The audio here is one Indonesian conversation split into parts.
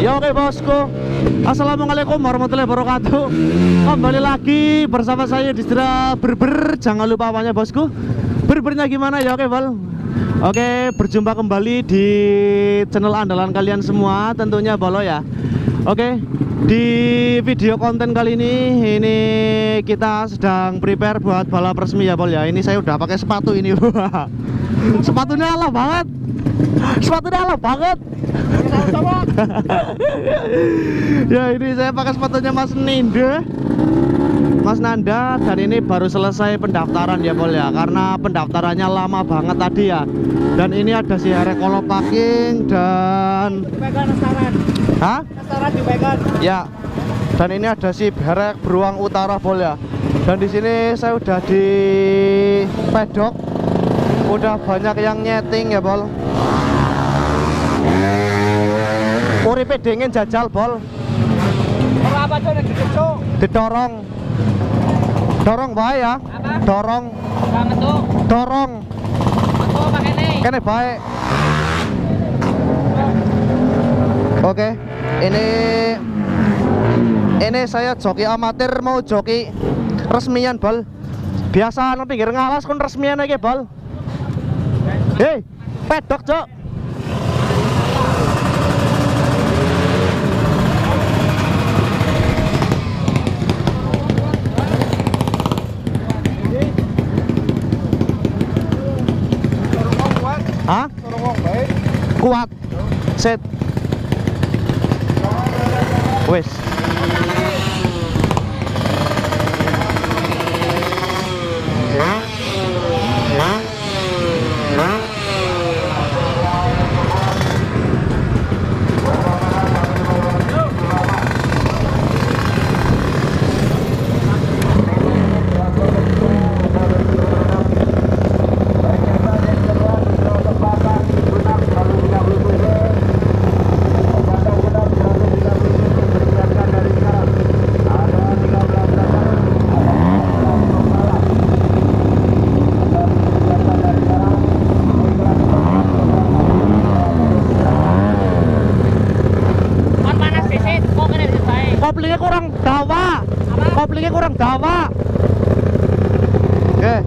Ya oke bosku, assalamualaikum warahmatullahi wabarakatuh. Kembali lagi bersama saya di setia berber. Jangan lupa apanya bosku, berbernya gimana ya. Oke bol. Oke, berjumpa kembali di channel andalan kalian semua tentunya bolo ya. Oke, di video konten kali ini kita sedang prepare buat balap resmi ya bol ya. Ini saya udah pakai sepatu ini. Sepatunya ala banget. Sepatunya ala banget. Ya ini saya pakai sepatunya Mas Nanda, dan ini baru selesai pendaftaran ya bol ya, karena pendaftarannya lama banget tadi ya. Dan ini ada si Herek Kolopaking dan hah? Ya. Dan ini ada si Herek Beruang Utara bol ya. Dan di sini saya udah di pedok, udah banyak yang nyeting ya bol. Uripe dingin jajal bol. Apa aja yang dicocok? Didorong. Dorong bae ya. Apa? Dorong. Sama tuh. Dorong. Tuh pakai nih. Kene bae. Oke. Ini saya joki amatir mau joki resmian bol. Biasa nang pinggir ngalas kon resmian iki bol. Hei, pedok cok. Hah? Kuat. Set. Wes. Koplingnya kurang dawa. Koplingnya kurang dawa. Oke.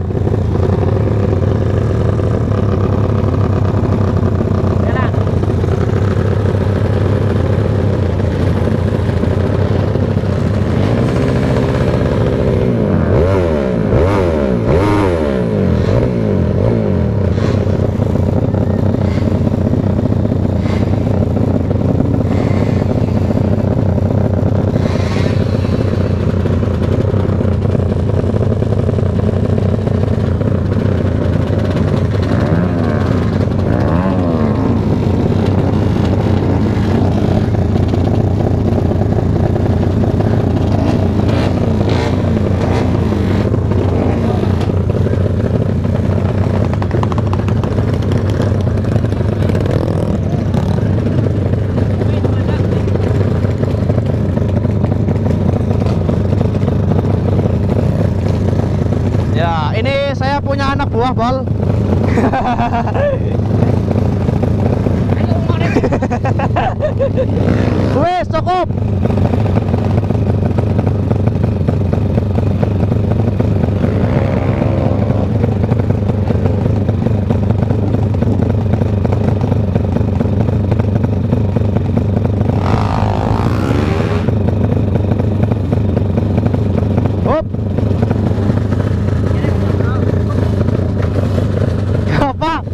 Ya, ini saya punya anak buah bol. Wes cukup. Hop. Apa?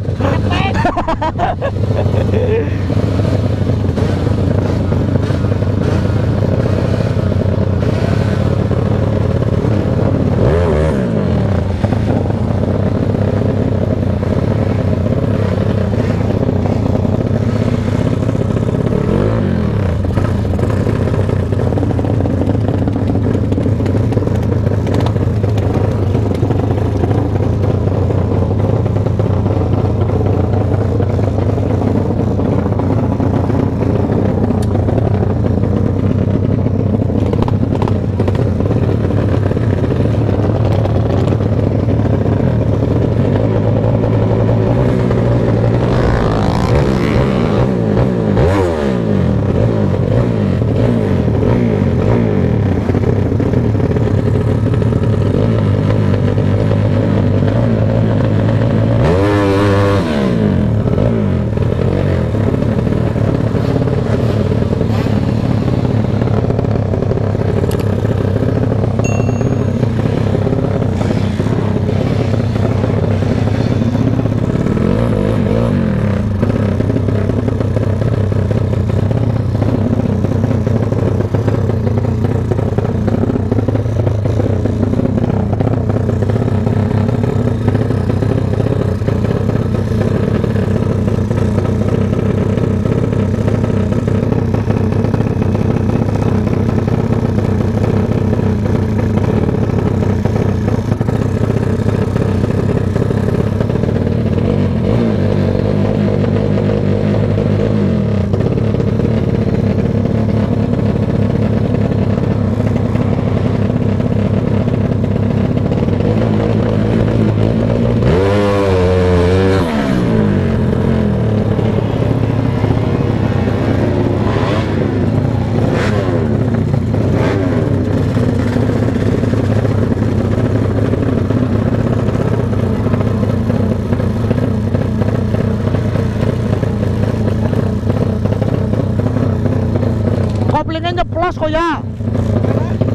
koplingnya nyeplos kok ya.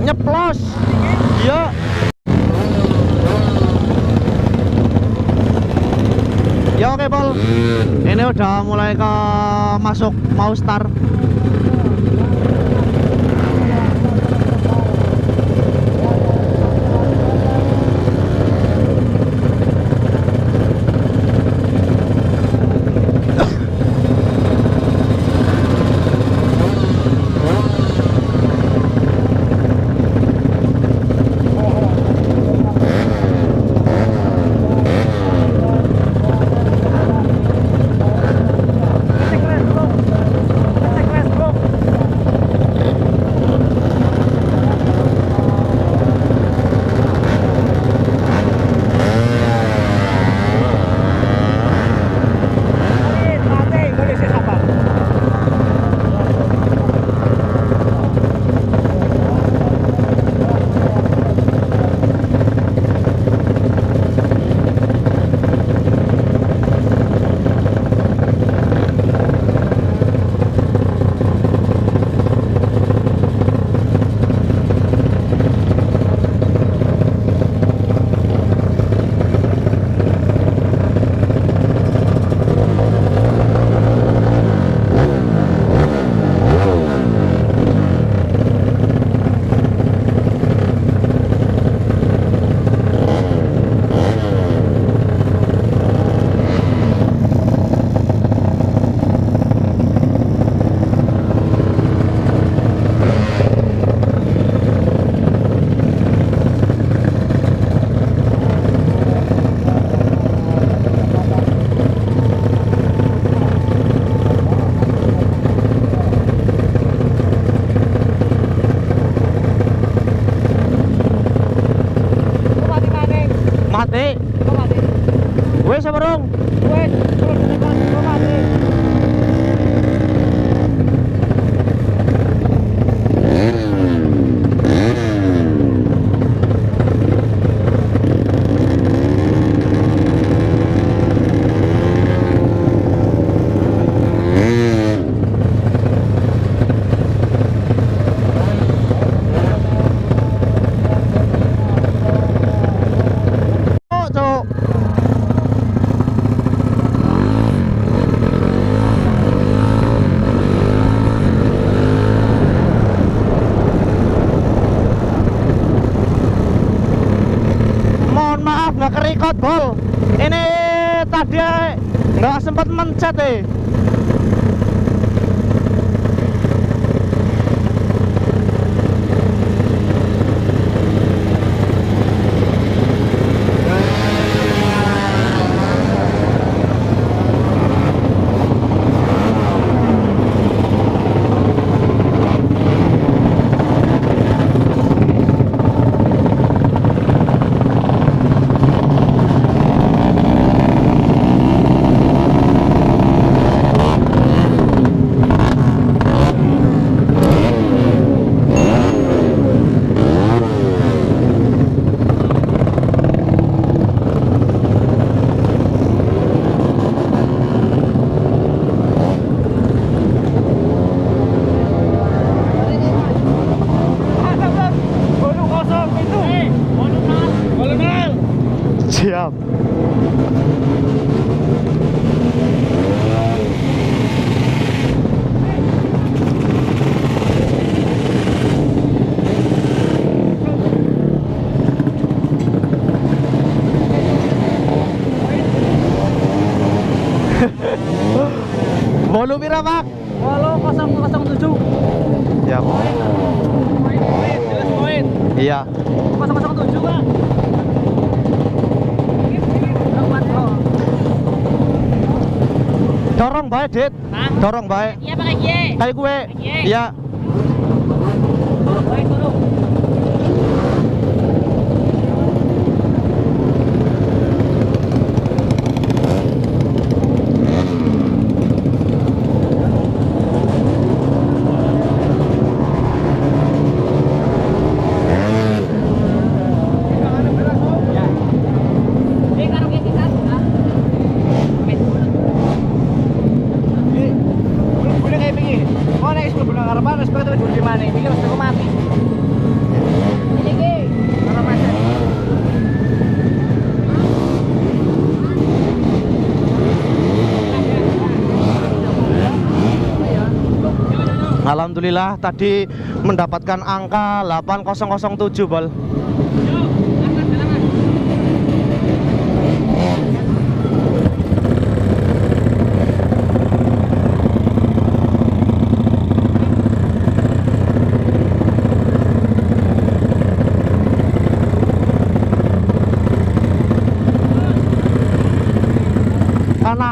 Nyeplos. Iya. Ya oke Pol. Ini udah mulai ke masuk mau start. Mati. Wes apa dong? Wes, terus depan mati. Nggak kerikot Bol. Ini tadi nggak sempat mencet Siap. Volume pira, Pak? Walau 007. Ya. Jelas poin. Iya. 007 Pak. Dorong bae, Dit. Hah? Dorong bae. Iya pakai kie. Kayak gue. Kie. Iya. Baik dulu. mana es belum benar apa es betul di mana ini harus aku mati ini ki karena macet Alhamdulillah tadi mendapatkan angka 8007 bol. Karena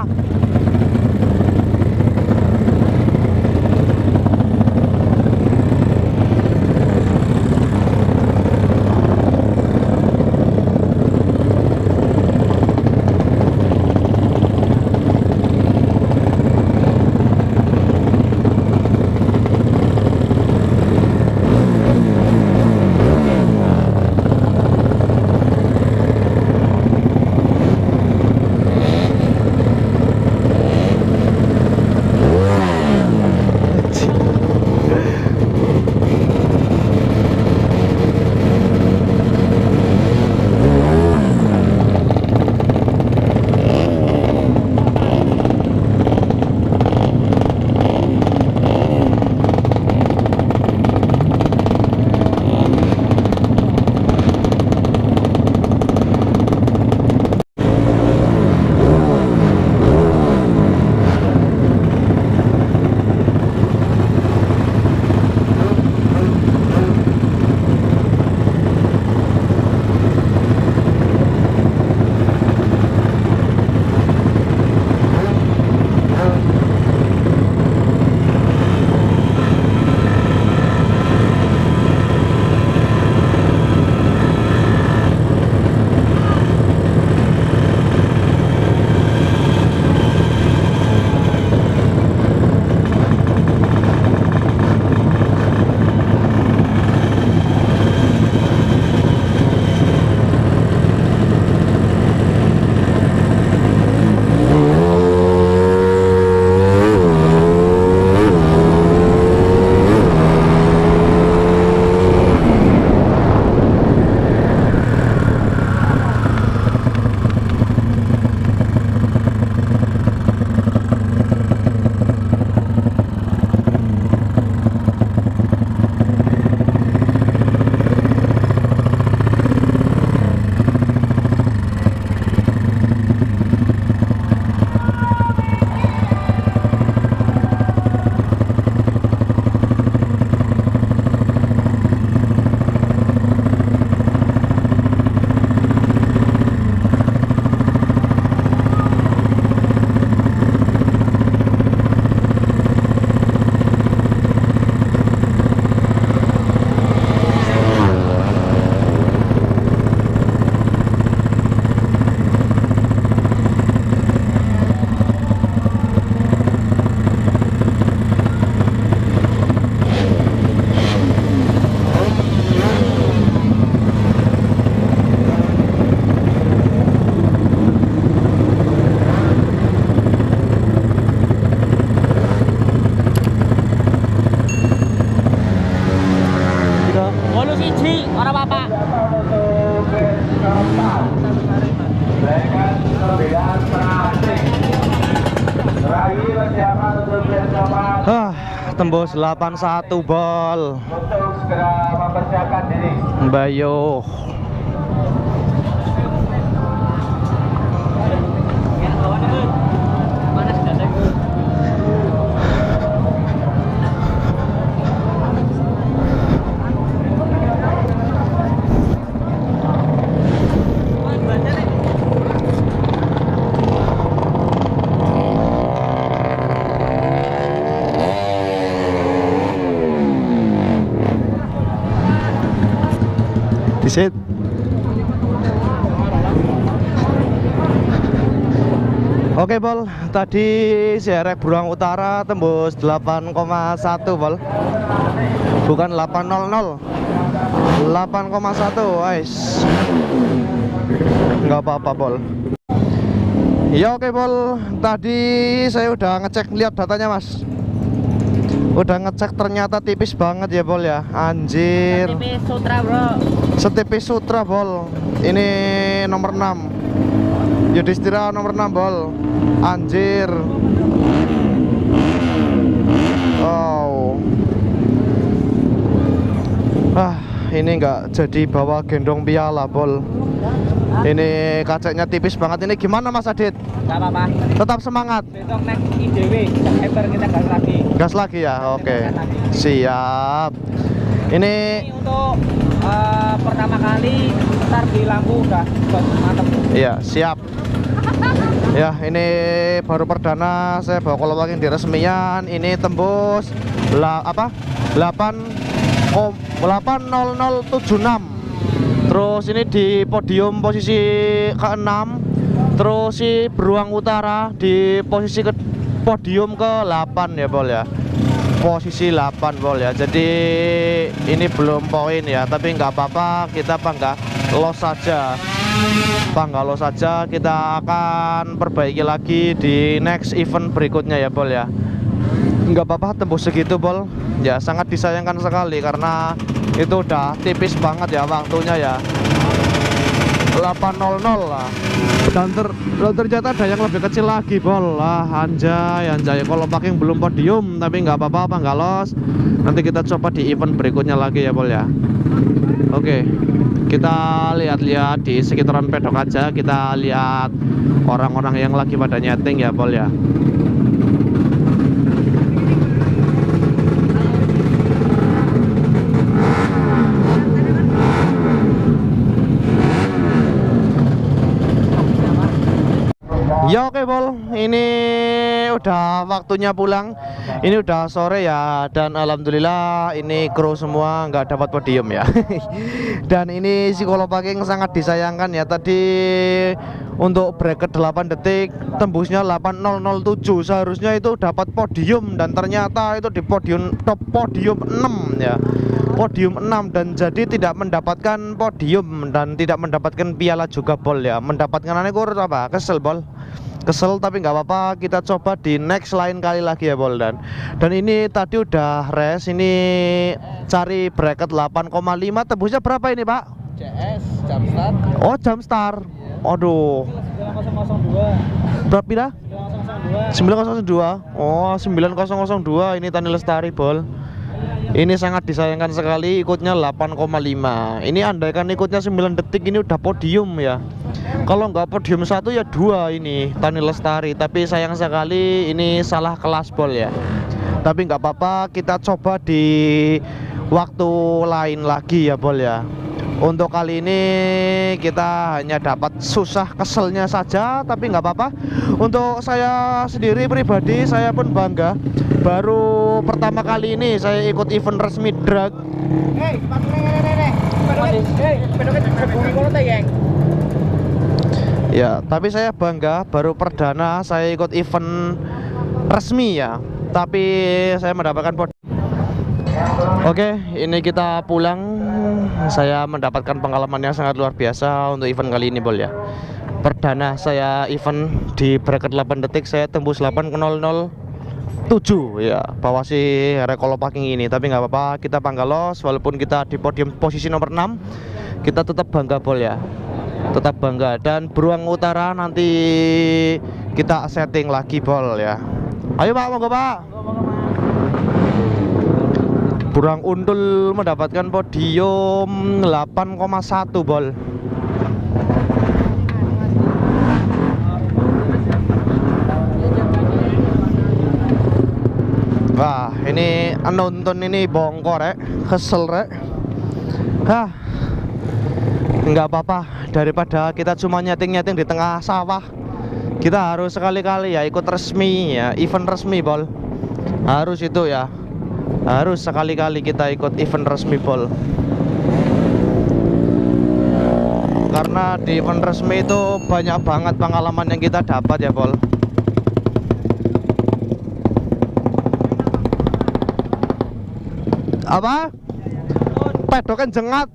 tembus 81 bol. Untuk segera mempersiapkan diri. Bayo. Disit. Oke bol, tadi Serek Buruang Utara tembus 8,1 bol. Bukan 800. 8,1 guys. Nggak apa-apa bol. Ya oke bol, tadi saya udah ngecek lihat datanya mas. Udah ngecek ternyata tipis banget ya Bol ya. Anjir. Tipis Sutra bro. Setipis Sutra Bol. Ini nomor 6 Yudhistira nomor 6 Bol. Anjir. Wow. Ini nggak jadi bawa gendong piala Bol. Ini kacanya tipis banget. Ini gimana Mas Adit? Gak apa-apa. Tetap semangat. Besok naik IDW, September kita gas lagi. Gas lagi ya, oke. Siap. Ini Ini untuk pertama kali start di lampu udah mantep. iya, siap. Ya, ini baru perdana saya bawa Kolopaking di resmian. Ini tembus 80076. Terus ini di podium posisi ke-6. Terus si Beruang Utara di posisi podium ke-8 ya Bol ya. Posisi 8 Bol ya. Jadi ini belum poin ya, tapi nggak apa-apa, kita bangga los saja. Bangga los saja, kita akan perbaiki lagi di next event berikutnya ya Bol ya. Nggak apa-apa tembus segitu Bol. Ya sangat disayangkan sekali karena itu udah tipis banget ya waktunya ya. 800 lah. Dan ternyata ada yang lebih kecil lagi Bol. Lah anjay. Kolopaking belum podium, tapi nggak apa-apa, nggak los. Nanti kita coba di event berikutnya lagi ya Bol ya. Oke, kita lihat-lihat di sekitaran pedok aja. Kita lihat orang-orang yang lagi pada nyeting ya Bol ya. Ya oke Bol, ini udah waktunya pulang. Ini udah sore ya, dan alhamdulillah ini kru semua nggak dapat podium ya. Dan ini si Kolopaking sangat disayangkan ya. Tadi untuk bracket 8 detik tembusnya 8007, seharusnya itu dapat podium dan ternyata itu di podium 6 ya. Podium 6 dan jadi tidak mendapatkan podium dan tidak mendapatkan piala juga Bol ya. Mendapatkan aneh apa? Kesel Bol. Kesel, tapi nggak apa-apa, kita coba di next lain kali lagi ya Bol. Dan ini tadi udah race, ini cari bracket 8,5, tembusnya berapa ini Pak? CS jam start. Oh jam start. Aduh, 9002. berapa dah? 9002. 9002. Oh 9002, ini Tani Lestari Bol. Ini sangat disayangkan sekali, ikutnya 8,5. Ini andaikan ikutnya 9 detik ini udah podium ya. Kalau nggak podium 1 ya 2 ini Tani Lestari. Tapi sayang sekali ini salah kelas Bol ya. Tapi nggak apa-apa, kita coba di waktu lain lagi ya Bol ya. Untuk kali ini kita hanya dapat susah keselnya saja, tapi nggak apa-apa. Untuk saya sendiri pribadi, saya pun bangga. Baru pertama kali ini saya ikut event resmi drag. Ya, tapi saya bangga. Baru perdana saya ikut event resmi ya. Tapi saya mendapatkan podium. Oke, ini kita pulang. Saya mendapatkan pengalaman yang sangat luar biasa untuk event kali ini Bol ya. Perdana saya event di bracket 8 detik, saya tembus 8.007 ya, bawa si Kolopaking ini. Tapi nggak apa-apa, kita bangga los. Walaupun kita di podium posisi nomor 6, kita tetap bangga Bol ya. Tetap bangga. Dan Beruang Utara nanti kita setting lagi Bol ya. Ayo Pak, monggo Pak. Beruang Untul mendapatkan podium 8,1 Bol. Wah, ini nonton ini bongkor rek, kesel rek. Hah, nggak apa-apa, daripada kita cuma nyeting-nyeting di tengah sawah. Kita harus sekali-kali ya ikut resmi ya, event resmi Bol. Harus itu ya. Harus sekali-kali kita ikut event resmi Bol. Karena di event resmi itu banyak banget pengalaman yang kita dapat ya Bol. Apa? Pedokan jengat.